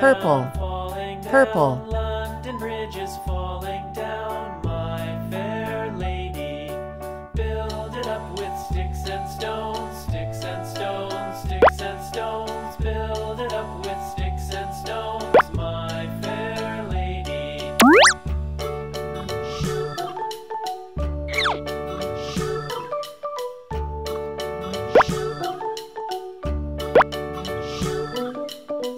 purple, purple. London Bridge is falling down, my fair lady. Build it up with sticks and stones, sticks and stones, sticks and stones. Build it up with sticks and stones, my fair lady.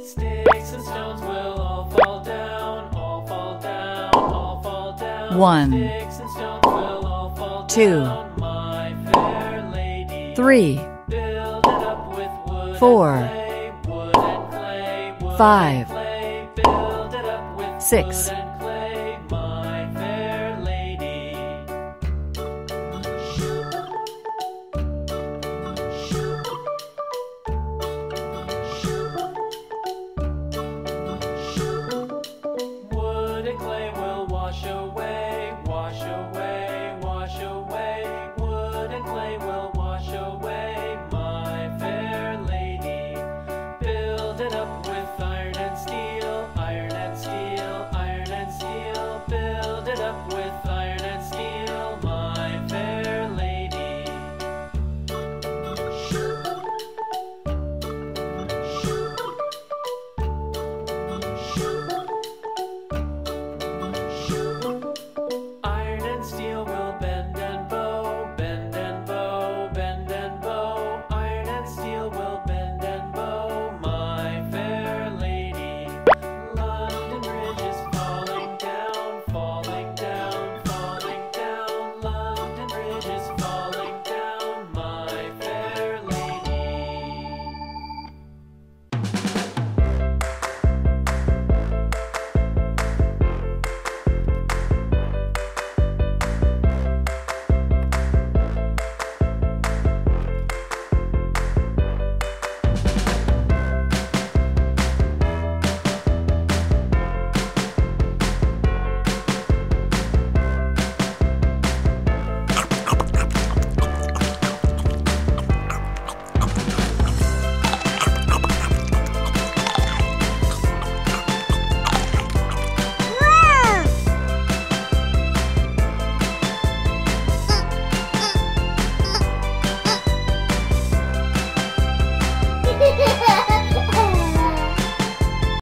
Sticks and stones will all fall down, all fall down, all fall down. 1, Sticks and stones will all fall 2, down, my fair lady. 3, Build it up with wood 4, and clay, wood and clay, wood 5, and clay. Build it up with 6, wood and